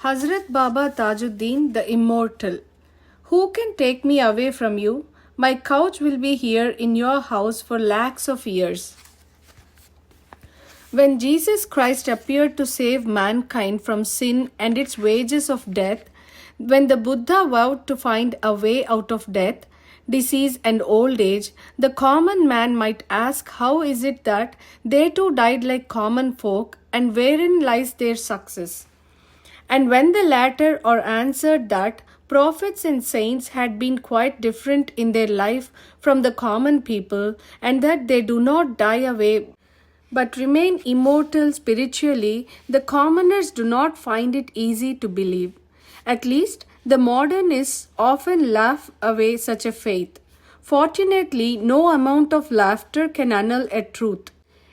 Hazrat Baba Tajudeen, the immortal. Who can take me away from you? My couch will be here in your house for lakhs of years. When Jesus Christ appeared to save mankind from sin and its wages of death, when the Buddha vowed to find a way out of death, disease, and old age, the common man might ask, how is it that they too died like common folk, and wherein lies their success? And when the latter are answered that prophets and saints had been quite different in their life from the common people, and that they do not die away but remain immortal spiritually, the commoners do not find it easy to believe. At least, the modernists often laugh away such a faith. Fortunately, no amount of laughter can annul a truth.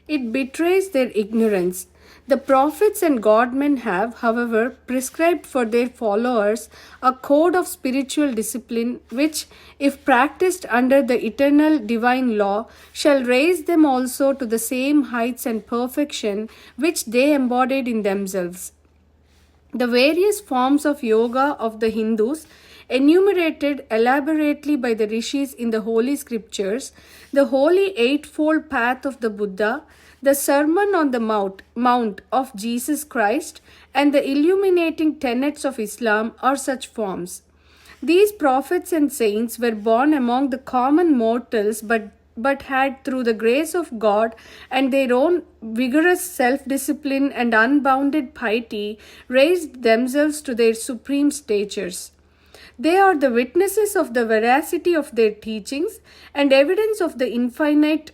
It betrays their ignorance. The prophets and godmen have, however, prescribed for their followers a code of spiritual discipline which, if practiced under the eternal divine law, shall raise them also to the same heights and perfection which they embodied in themselves. The various forms of yoga of the Hindus, enumerated elaborately by the rishis in the holy scriptures, the holy eightfold path of the Buddha, the Sermon on the Mount of Jesus Christ, and the illuminating tenets of Islam are such forms. These prophets and saints were born among the common mortals but had, through the grace of God and their own vigorous self-discipline and unbounded piety, raised themselves to their supreme statures. They are the witnesses of the veracity of their teachings and evidence of the infinite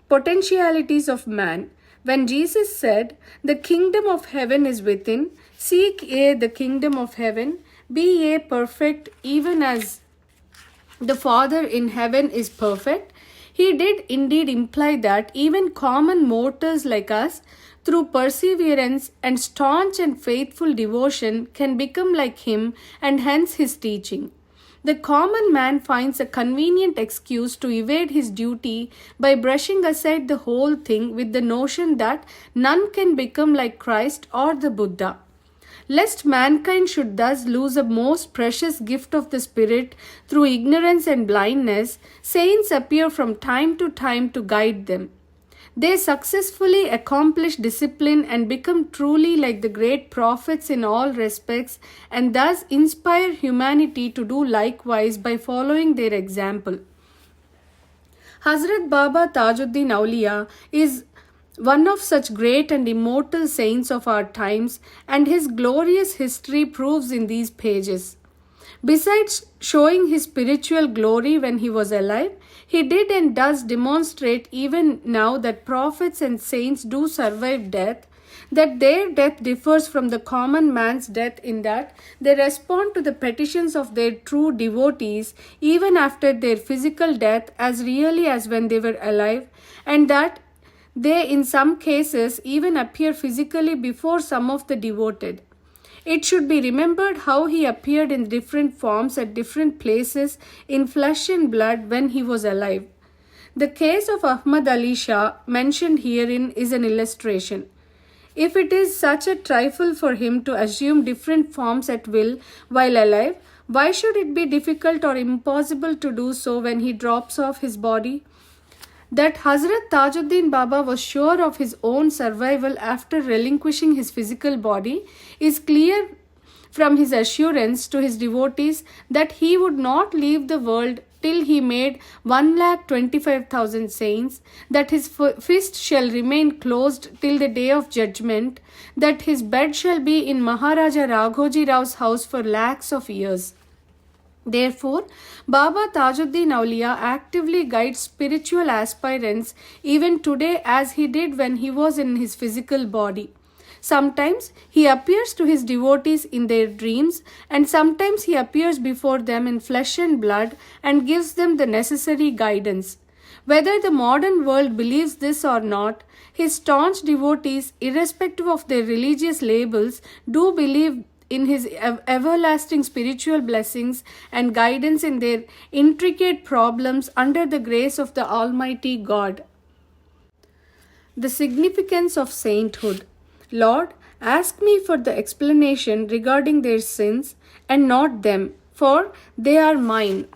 potentialities of man. When Jesus said, "The kingdom of heaven is within, seek ye the kingdom of heaven, be ye perfect even as the Father in heaven is perfect," he did indeed imply that even common mortals like us, through perseverance and staunch and faithful devotion, can become like him and hence his teaching. The common man finds a convenient excuse to evade his duty by brushing aside the whole thing with the notion that none can become like Christ or the Buddha. Lest mankind should thus lose a most precious gift of the Spirit through ignorance and blindness, saints appear from time to time to guide them. They successfully accomplish discipline and become truly like the great prophets in all respects, and thus inspire humanity to do likewise by following their example. Hazrat Baba Tajudeen Auliya is one of such great and immortal saints of our times, and his glorious history proves in these pages. Besides showing his spiritual glory when he was alive, he did and does demonstrate even now that prophets and saints do survive death, that their death differs from the common man's death in that they respond to the petitions of their true devotees even after their physical death as really as when they were alive, and that they in some cases even appear physically before some of the devoted. It should be remembered how he appeared in different forms at different places in flesh and blood when he was alive. The case of Ahmad Ali Shah mentioned herein is an illustration. If it is such a trifle for him to assume different forms at will while alive, why should it be difficult or impossible to do so when he drops off his body? That Hazrat Tajudeen Baba was sure of his own survival after relinquishing his physical body is clear from his assurance to his devotees that he would not leave the world till he made 1,25,000 saints, that his fist shall remain closed till the day of judgment, that his bed shall be in Maharaja Raghoji Rao's house for lakhs of years. Therefore, Baba Tajudeen Auliya actively guides spiritual aspirants even today as he did when he was in his physical body. Sometimes he appears to his devotees in their dreams, and sometimes he appears before them in flesh and blood and gives them the necessary guidance. Whether the modern world believes this or not, his staunch devotees, irrespective of their religious labels, do believe in his everlasting spiritual blessings and guidance in their intricate problems under the grace of the Almighty God. The significance of sainthood. Lord, Ask me for the explanation regarding their sins and not them, for they are mine.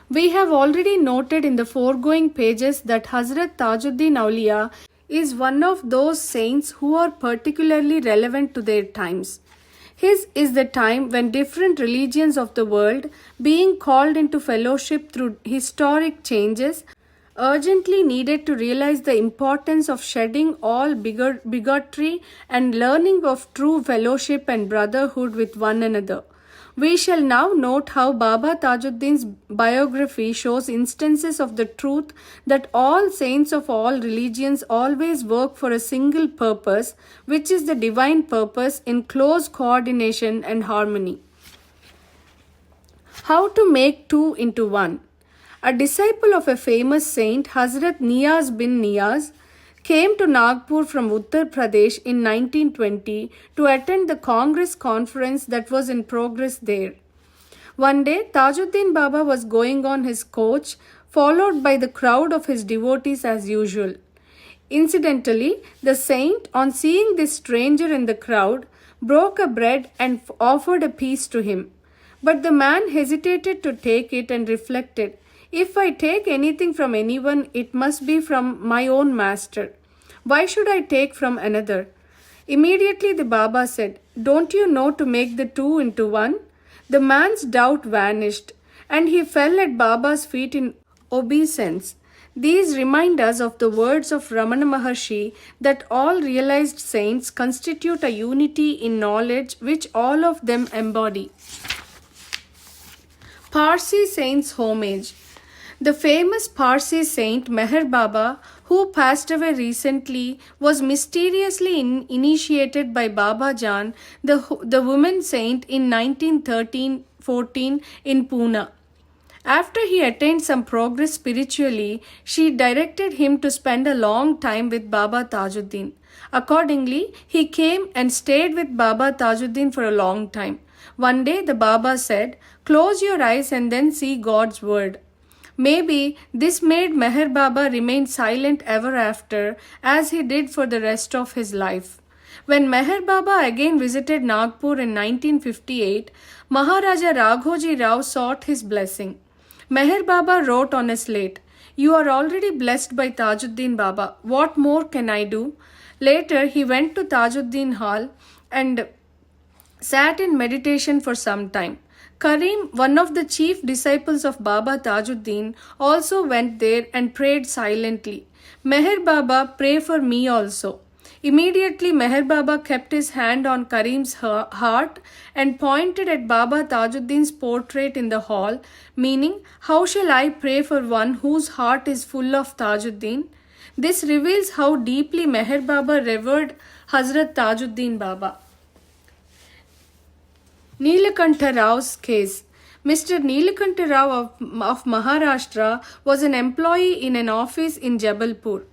We have already noted in the foregoing pages that Hazrat Tajudeen Auliya is one of those saints who are particularly relevant to their times. His is the time when different religions of the world, being called into fellowship through historic changes, urgently needed to realize the importance of shedding all bigotry and learning of true fellowship and brotherhood with one another. We shall now note how Baba Tajuddin's biography shows instances of the truth that all saints of all religions always work for a single purpose, which is the divine purpose, in close coordination and harmony. How to make two into one. A disciple of a famous saint, Hazrat Niyaz bin Niyaz, came to Nagapur from Uttar Pradesh in 1920 to attend the Congress conference that was in progress there. One day, Tajudeen Baba was going on his coach, followed by the crowd of his devotees as usual. Incidentally, the saint, on seeing this stranger in the crowd, broke a bread and offered a piece to him. But the man hesitated to take it and reflected, "If I take anything from anyone, it must be from my own master. Why should I take from another?" Immediately the Baba said, "Don't you know to make the two into one?" The man's doubt vanished, and he fell at Baba's feet in obeisance. These remind us of the words of Ramana Maharshi that all realized saints constitute a unity in knowledge which all of them embody. Parsi Saints' Homage. The famous Parsi saint Meher Baba, who passed away recently, was mysteriously initiated by Baba Jan, the woman saint, in 1913-14 in Pune. After he attained some progress spiritually, she directed him to spend a long time with Baba Tajudeen. Accordingly, he came and stayed with Baba Tajudeen for a long time. One day the Baba said, "Close your eyes and then see God's word." Maybe this made Meher Baba remain silent ever after, as he did for the rest of his life. When Meher Baba again visited Nagpur in 1958, Maharaja Raghoji Rao sought his blessing. Meher Baba wrote on a slate, "You are already blessed by Tajudeen Baba. What more can I do?" Later, he went to Tajudeen Hall and sat in meditation for some time. Karim, one of the chief disciples of Baba Tajudeen, also went there and prayed silently. "Meher Baba, pray for me also." Immediately, Meher Baba kept his hand on Karim's heart and pointed at Baba Tajudeen's portrait in the hall, meaning, "How shall I pray for one whose heart is full of Tajudeen?" This reveals how deeply Meher Baba revered Hazrat Tajudeen Baba. Neelakantha Rao's case. Mr. Neelakantha Rao of Maharashtra was an employee in an office in Jabalpur.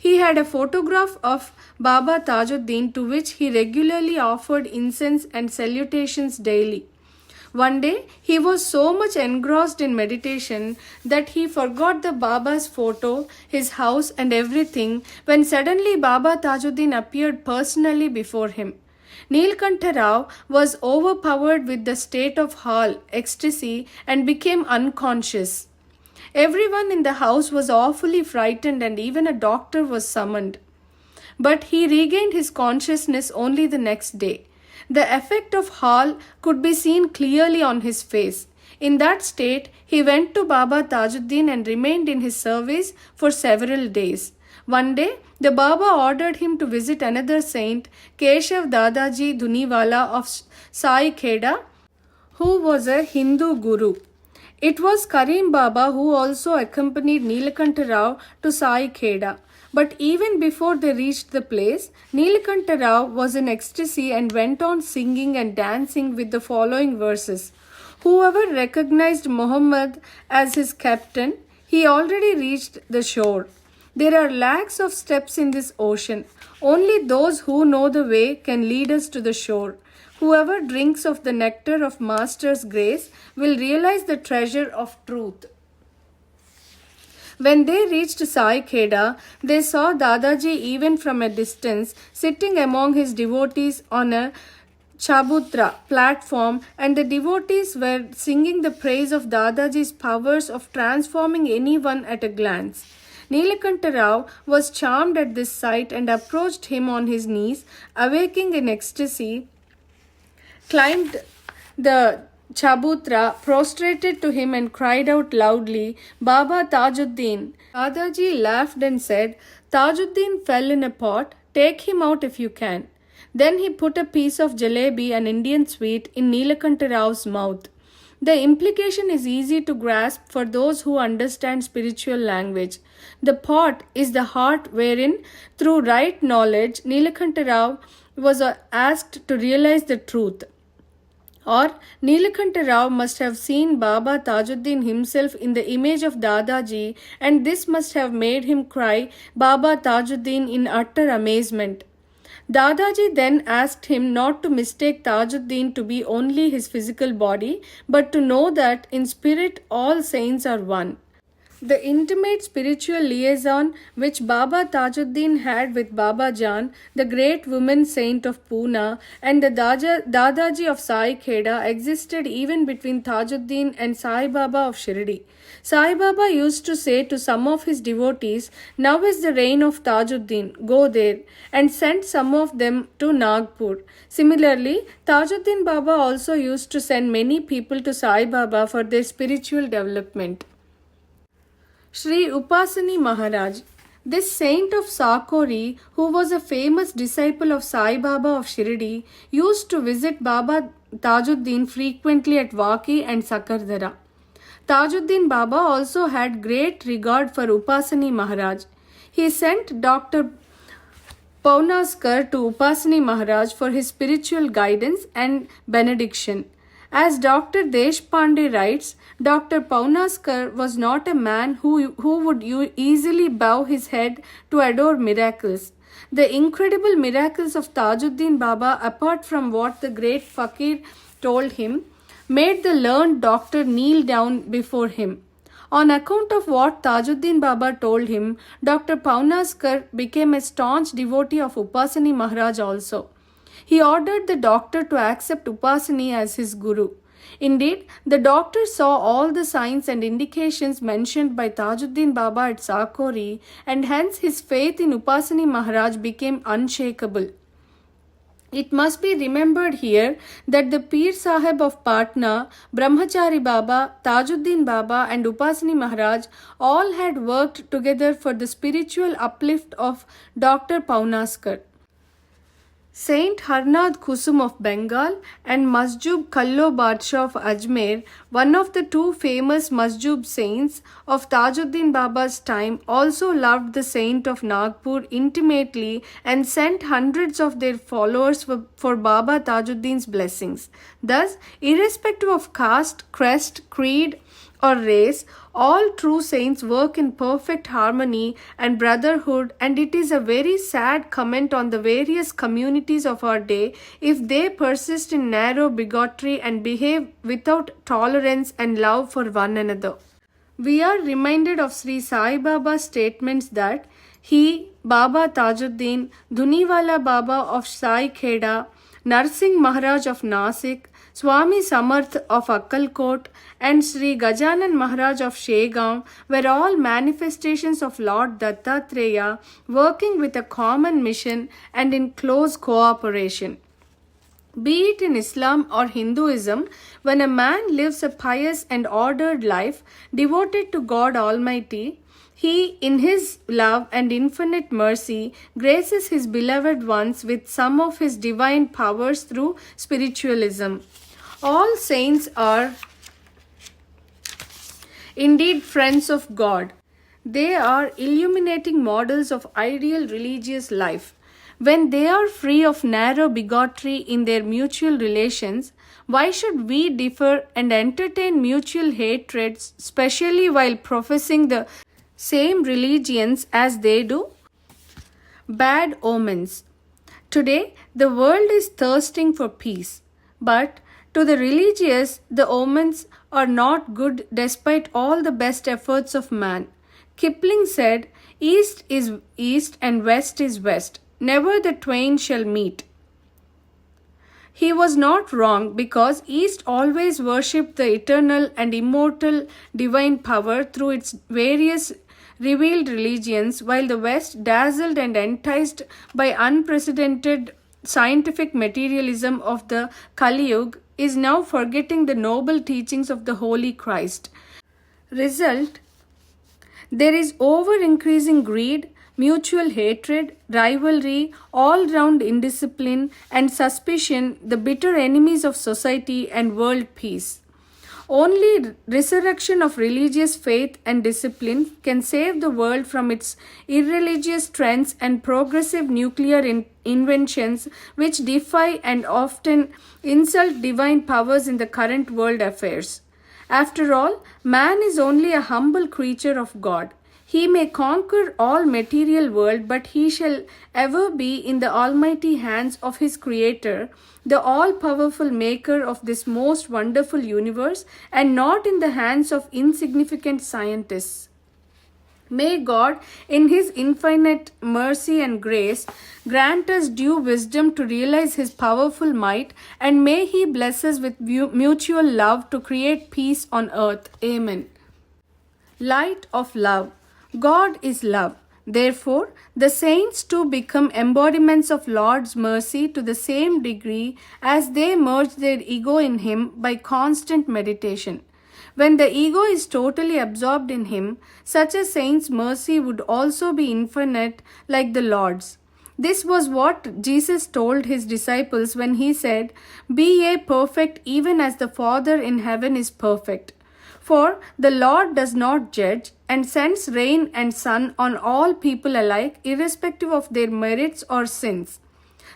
He had a photograph of Baba Tajudeen to which he regularly offered incense and salutations daily. One day, he was so much engrossed in meditation that he forgot the Baba's photo, his house and everything, when suddenly Baba Tajudeen appeared personally before him. Neelakantha Rao was overpowered with the state of ecstasy and became unconscious. Everyone in the house was awfully frightened and even a doctor was summoned. But he regained his consciousness only the next day. The effect of could be seen clearly on his face. In that state, he went to Baba Tajudeen and remained in his service for several days. One day, the Baba ordered him to visit another saint, Keshav Dadaji Dhuniwala of Sai Kheda, who was a Hindu guru. It was Karim Baba who also accompanied Neelakantha Rao to Sai Kheda. But even before they reached the place, Neelakantha Rao was in ecstasy and went on singing and dancing with the following verses. Whoever recognized Muhammad as his captain, he already reached the shore. There are lakhs of steps in this ocean. Only those who know the way can lead us to the shore. Whoever drinks of the nectar of Master's grace will realize the treasure of truth. When they reached Sai Kheda, they saw Dadaji even from a distance, sitting among his devotees on a Chabutra platform, and the devotees were singing the praise of Dadaji's powers of transforming anyone at a glance. Nilakanta Rao was charmed at this sight and approached him on his knees, awaking in ecstasy, climbed the Chabutra, prostrated to him and cried out loudly, Baba Tajudeen. Dadaji laughed and said, Tajudeen fell in a pot, take him out if you can. Then he put a piece of jalebi, an Indian sweet, in Nilakanta Rao's mouth. The implication is easy to grasp for those who understand spiritual language. The pot is the heart wherein, through right knowledge, Nilakanta Rao was asked to realize the truth. Or Nilakanta Rao must have seen Baba Tajudeen himself in the image of Dadaji, and this must have made him cry Baba Tajudeen in utter amazement. Dadaji then asked him not to mistake Tajudeen to be only his physical body, but to know that in spirit all saints are one. The intimate spiritual liaison which Baba Tajudeen had with Baba Jan, the great woman saint of Pune, and the Dadaji of Sai Kheda existed even between Tajudeen and Sai Baba of Shirdi. Sai Baba used to say to some of his devotees, Now is the reign of Tajudeen, go there, and sent some of them to Nagapur. Similarly, Tajudeen Baba also used to send many people to Sai Baba for their spiritual development. Sri Upasani Maharaj. This saint of Sakori, who was a famous disciple of Sai Baba of Shirdi, used to visit Baba Tajudeen frequently at Vaki and Sakardara. Tajudeen Baba also had great regard for Upasani Maharaj. He sent Dr. Paunaskar to Upasani Maharaj for his spiritual guidance and benediction. As Dr. Deshpande writes, Dr. Paunaskar was not a man who would easily bow his head to adore miracles. The incredible miracles of Tajudeen Baba, apart from what the great fakir told him, made the learned doctor kneel down before him. On account of what Tajudeen Baba told him, Dr. Paunaskar became a staunch devotee of Upasani Maharaj also. He ordered the doctor to accept Upasani as his guru. Indeed, the doctor saw all the signs and indications mentioned by Tajudeen Baba at Sakori, and hence his faith in Upasani Maharaj became unshakable. It must be remembered here that the Pir Sahib of Patna, Brahmachari Baba, Tajudeen Baba and Upasani Maharaj all had worked together for the spiritual uplift of Dr. Paunaskar. Saint Harnath Kusum of Bengal and Masjub Kallo Badshah of Ajmer, one of the two famous Masjub saints of Tajudeen Baba's time, also loved the saint of Nagapur intimately and sent hundreds of their followers for Baba Tajudeen's blessings. Thus, irrespective of caste, crest, creed, or race, all true saints work in perfect harmony and brotherhood, and it is a very sad comment on the various communities of our day if they persist in narrow bigotry and behave without tolerance and love for one another. We are reminded of Sri Sai Baba's statements that he, Baba Tajudeen, Dhuniwala Baba of Sai Kheda, Narsingh Maharaj of Nasik, Swami Samarth of Akkalkot, and Sri Gajanan Maharaj of Shegaon were all manifestations of Lord Dattatreya, working with a common mission and in close cooperation. Be it in Islam or Hinduism, when a man lives a pious and ordered life devoted to God Almighty, he, in his love and infinite mercy, graces his beloved ones with some of his divine powers through spiritualism. All saints are indeed friends of God. They are illuminating models of ideal religious life. When they are free of narrow bigotry in their mutual relations, why should we differ and entertain mutual hatreds, especially while professing the same religions as they do? Bad omens. Today, the world is thirsting for peace, but to the religious, the omens are not good despite all the best efforts of man. Kipling said, "East is east and west is west. Never the twain shall meet." He was not wrong, because East always worshipped the eternal and immortal divine power through its various revealed religions, while the West, dazzled and enticed by unprecedented scientific materialism of the Kali Yuga, is now forgetting the noble teachings of the Holy Christ. Result: there is over increasing greed, mutual hatred, rivalry, all round indiscipline, and suspicion, the bitter enemies of society and world peace. Only resurrection of religious faith and discipline can save the world from its irreligious trends and progressive nuclear inventions which defy and often insult divine powers in the current world affairs. After all, man is only a humble creature of God. He may conquer all material world, but he shall ever be in the almighty hands of his Creator, the all-powerful maker of this most wonderful universe, and not in the hands of insignificant scientists. May God, in His infinite mercy and grace, grant us due wisdom to realize His powerful might, and may He bless us with mutual love to create peace on earth. Amen. Light of love. God is love. Therefore, the saints too become embodiments of Lord's mercy to the same degree as they merge their ego in Him by constant meditation. When the ego is totally absorbed in Him, such a saint's mercy would also be infinite like the Lord's. This was what Jesus told His disciples when He said, "Be ye perfect even as the Father in heaven is perfect." For the Lord does not judge and sends rain and sun on all people alike, irrespective of their merits or sins.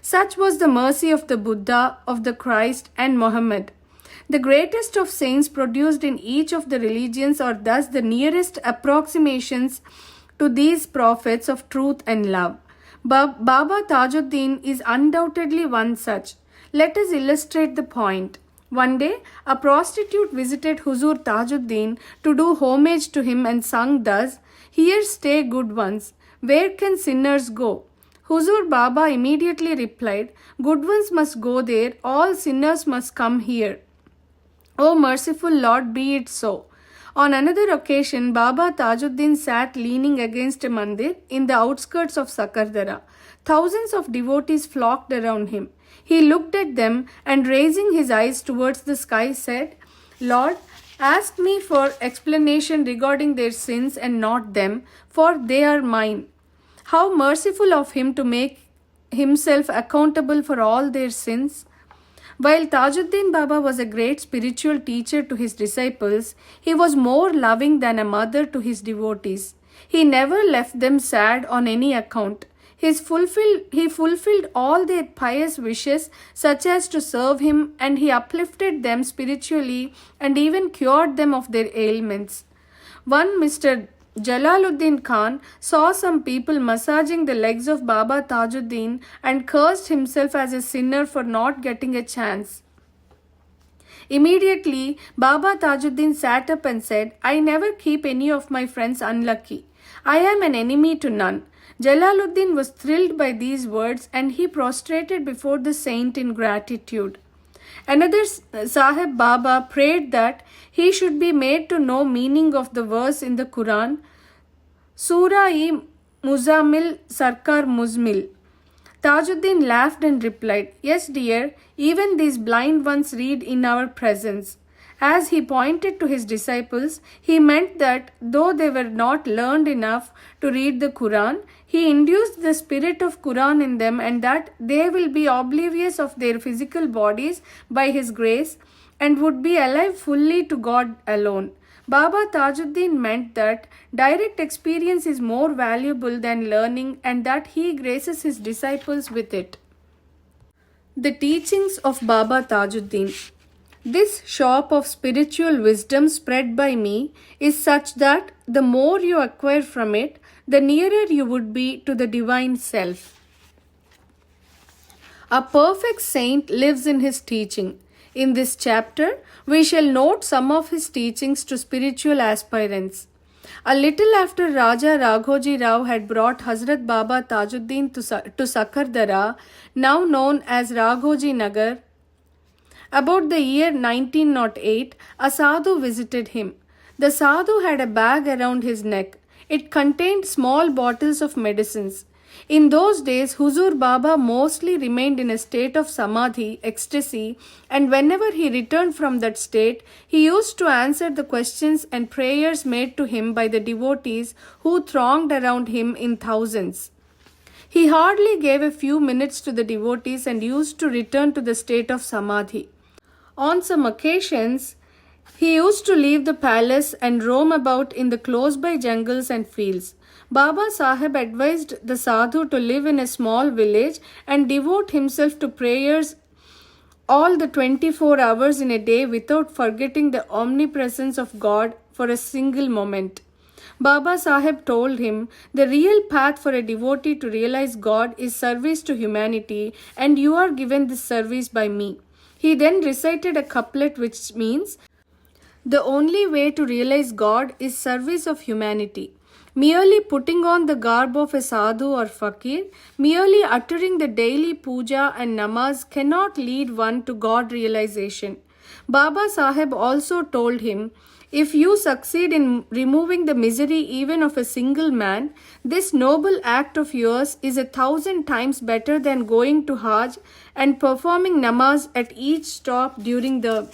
Such was the mercy of the Buddha, of the Christ, and Muhammad. The greatest of saints produced in each of the religions are thus the nearest approximations to these prophets of truth and love. Baba Tajudeen is undoubtedly one such. Let us illustrate the point. One day, a prostitute visited Huzur Tajudeen to do homage to him and sung thus, "Here stay good ones. Where can sinners go?" Huzur Baba immediately replied, "Good ones must go there, all sinners must come here." O merciful Lord, be it so. On another occasion, Baba Tajudeen sat leaning against a mandir in the outskirts of Sakardara. Thousands of devotees flocked around him. He looked at them and, raising his eyes towards the sky, said, "Lord, ask me for explanation regarding their sins and not them, for they are mine." How merciful of him to make himself accountable for all their sins. While Tajudeen Baba was a great spiritual teacher to his disciples, he was more loving than a mother to his devotees. He never left them sad on any account. He fulfilled all their pious wishes, such as to serve him, and he uplifted them spiritually and even cured them of their ailments. One Mr. Jalaluddin Khan saw some people massaging the legs of Baba Tajudeen and cursed himself as a sinner for not getting a chance. Immediately, Baba Tajudeen sat up and said, "I never keep any of my friends unlucky. I am an enemy to none." Jalaluddin was thrilled by these words and he prostrated before the saint in gratitude. Another Sahib Baba prayed that he should be made to know meaning of the verse in the Quran, Surah-e Muzammil Sarkar Muzmil. Tajudeen laughed and replied, "Yes, dear, even these blind ones read in our presence." As he pointed to his disciples, he meant that though they were not learned enough to read the Quran, he induced the spirit of Quran in them and that they will be oblivious of their physical bodies by his grace and would be alive fully to God alone. Baba Tajudeen meant that direct experience is more valuable than learning and that he graces his disciples with it. The teachings of Baba Tajudeen. This shop of spiritual wisdom spread by me is such that the more you acquire from it, the nearer you would be to the divine self. A perfect saint lives in his teaching. In this chapter, we shall note some of his teachings to spiritual aspirants. A little after Raja Raghoji Rao had brought Hazrat Baba Tajudeen to Sakardara, now known as Raghoji Nagar, about the year 1908, a sadhu visited him. The sadhu had a bag around his neck. It contained small bottles of medicines. In those days, Huzur Baba mostly remained in a state of samadhi, ecstasy, and whenever he returned from that state, he used to answer the questions and prayers made to him by the devotees who thronged around him in thousands. He hardly gave a few minutes to the devotees and used to return to the state of samadhi. On some occasions, he used to leave the palace and roam about in the close-by jungles and fields. Baba Sahib advised the sadhu to live in a small village and devote himself to prayers all the 24 hours in a day without forgetting the omnipresence of God for a single moment. Baba Sahib told him, the real path for a devotee to realize God is service to humanity, and you are given this service by me. He then recited a couplet which means, the only way to realize God is service of humanity. Merely putting on the garb of a sadhu or fakir, merely uttering the daily puja and namaz cannot lead one to God realization. Baba Sahib also told him, if you succeed in removing the misery even of a single man, this noble act of yours is 1,000 times better than going to Hajj and performing namaz at each stop during the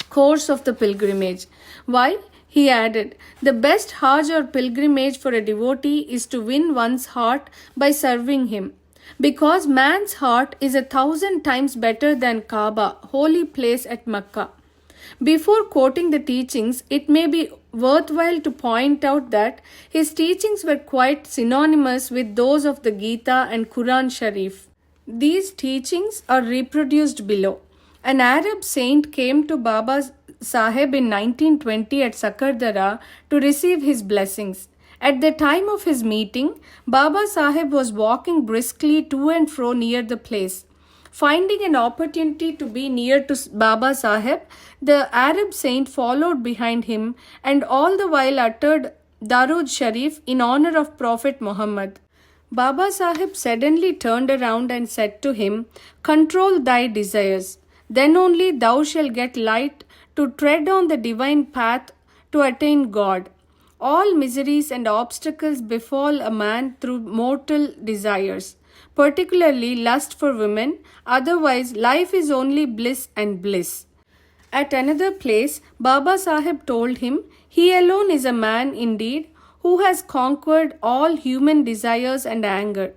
course of the pilgrimage. Why? He added, the best Hajj or pilgrimage for a devotee is to win one's heart by serving him. Because man's heart is 1,000 times better than Kaaba, holy place at Mecca. Before quoting the teachings, it may be worthwhile to point out that his teachings were quite synonymous with those of the Gita and Quran Sharif. These teachings are reproduced below. An Arab saint came to Baba Sahib in 1920 at Sakardara to receive his blessings. At the time of his meeting, Baba Sahib was walking briskly to and fro near the place. Finding an opportunity to be near to Baba Sahib, the Arab saint followed behind him and all the while uttered Darud Sharif in honor of Prophet Muhammad. Baba Sahib suddenly turned around and said to him, control thy desires. Then only thou shalt get light to tread on the divine path to attain God. All miseries and obstacles befall a man through mortal desires, particularly lust for women, otherwise life is only bliss and bliss. At another place, Baba Sahib told him, he alone is a man indeed who has conquered all human desires and anger.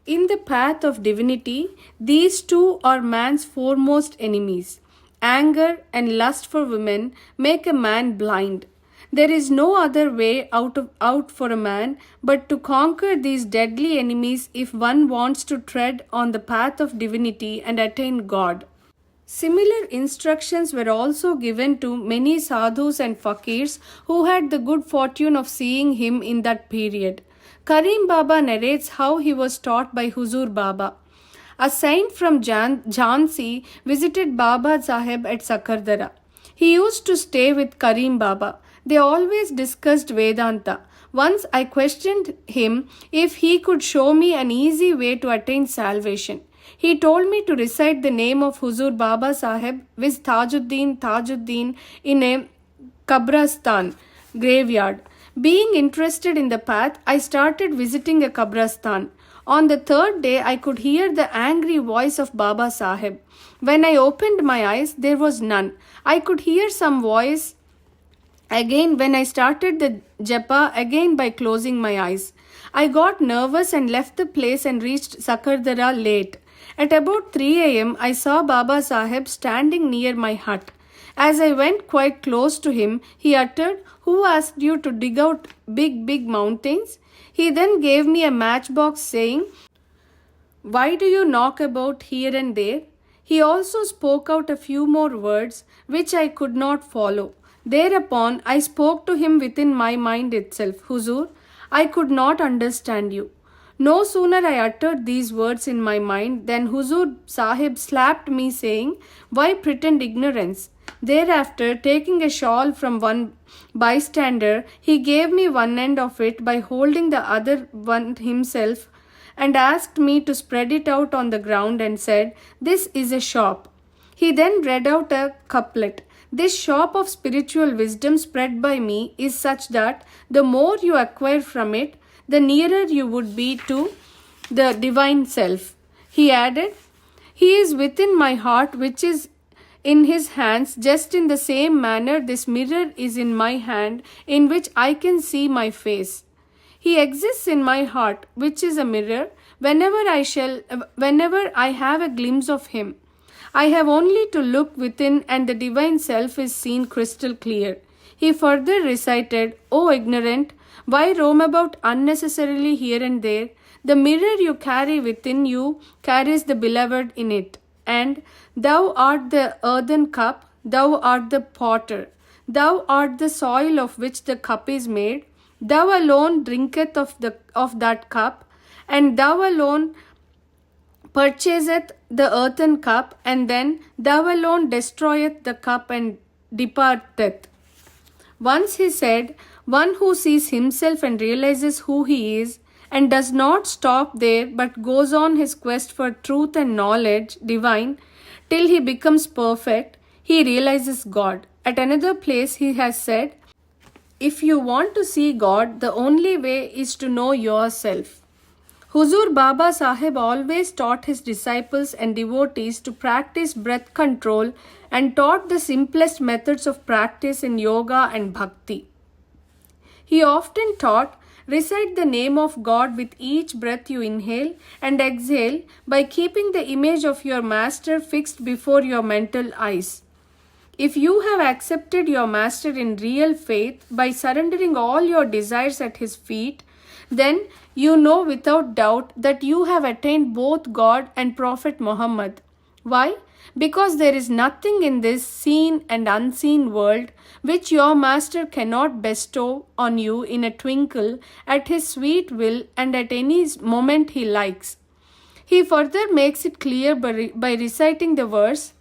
In the path of divinity, these two are man's foremost enemies. Anger and lust for women make a man blind. There is no other way out for a man but to conquer these deadly enemies if one wants to tread on the path of divinity and attain God. Similar instructions were also given to many sadhus and fakirs who had the good fortune of seeing him in that period. Karim Baba narrates how he was taught by Huzur Baba. A saint from Jhansi visited Baba Sahib at Sakardara. He used to stay with Karim Baba. They always discussed Vedanta. Once I questioned him if he could show me an easy way to attain salvation. He told me to recite the name of Huzur Baba Sahib with Tajudeen in a Kabristan graveyard. Being interested in the path, I started visiting a Kabristan. On the third day, I could hear the angry voice of Baba Sahib. When I opened my eyes, there was none. I could hear some voice again when I started the japa again by closing my eyes. I got nervous and left the place and reached Sakardara late. At about 3 a.m., I saw Baba Sahib standing near my hut. As I went quite close to him, he uttered, "Who asked you to dig out big mountains?" He then gave me a matchbox saying, "Why do you knock about here and there?" He also spoke out a few more words which I could not follow. Thereupon I spoke to him within my mind itself, "Huzur, I could not understand you." No sooner I uttered these words in my mind than Huzur Sahib slapped me saying, "Why pretend ignorance? Thereafter, taking a shawl from one bystander, he gave me one end of it by holding the other one himself and asked me to spread it out on the ground and said, "This is a shop." He then read out a couplet. This shop of spiritual wisdom spread by me is such that the more you acquire from it, the nearer you would be to the divine self. He added, He is within my heart, which is in his hands, just in the same manner this mirror is in my hand, in which I can see my face. He exists in my heart, which is a mirror, whenever I have a glimpse of him. I have only to look within and the divine self is seen crystal clear. He further recited, O ignorant, why roam about unnecessarily here and there? The mirror you carry within you carries the beloved in it. And thou art the earthen cup, thou art the potter, thou art the soil of which the cup is made. Thou alone drinketh of that cup, and thou alone purchaseth the earthen cup, and then thou alone destroyeth the cup and departeth. Once he said, one who sees himself and realizes who he is, and does not stop there but goes on his quest for truth and knowledge divine till he becomes perfect, he realizes God. At another place he has said, if you want to see God, the only way is to know yourself. Huzur Baba Sahib always taught his disciples and devotees to practice breath control and taught the simplest methods of practice in yoga and bhakti. He often taught, recite the name of God with each breath you inhale and exhale by keeping the image of your master fixed before your mental eyes. If you have accepted your master in real faith by surrendering all your desires at his feet, then you know without doubt that you have attained both God and Prophet Muhammad. Why? Because there is nothing in this seen and unseen world which your master cannot bestow on you in a twinkle at his sweet will and at any moment he likes. He further makes it clear by reciting the verse,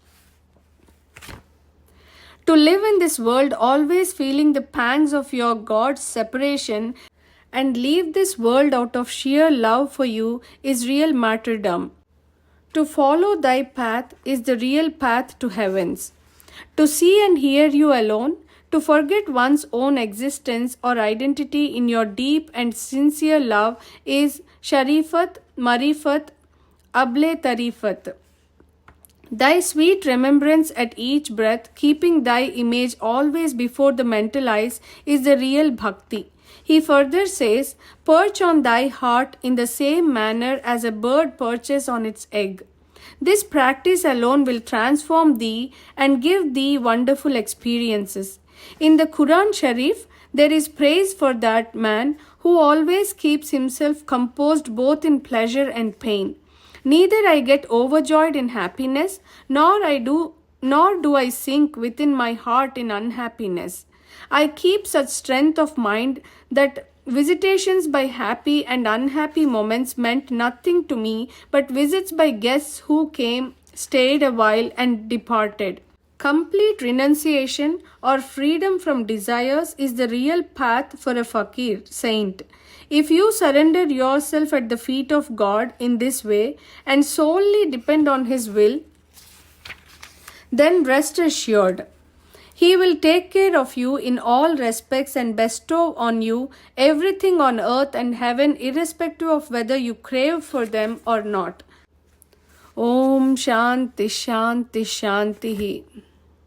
to live in this world always feeling the pangs of your God's separation and leave this world out of sheer love for you is real martyrdom. To follow thy path is the real path to heavens. To see and hear you alone, to forget one's own existence or identity in your deep and sincere love is Sharifat, Marifat, Able Tarifat. Thy sweet remembrance at each breath, keeping thy image always before the mental eyes, is the real bhakti. He further says, perch on thy heart in the same manner as a bird perches on its egg. This practice alone will transform thee and give thee wonderful experiences. In the Quran Sharif, there is praise for that man who always keeps himself composed both in pleasure and pain. Neither I get overjoyed in happiness, nor do I sink within my heart in unhappiness. I keep such strength of mind that visitations by happy and unhappy moments meant nothing to me but visits by guests who came, stayed a while and departed. Complete renunciation or freedom from desires is the real path for a fakir, saint. If you surrender yourself at the feet of God in this way and solely depend on His will, then rest assured, He will take care of you in all respects and bestow on you everything on earth and heaven, irrespective of whether you crave for them or not. Om Shanti Shanti Shanti.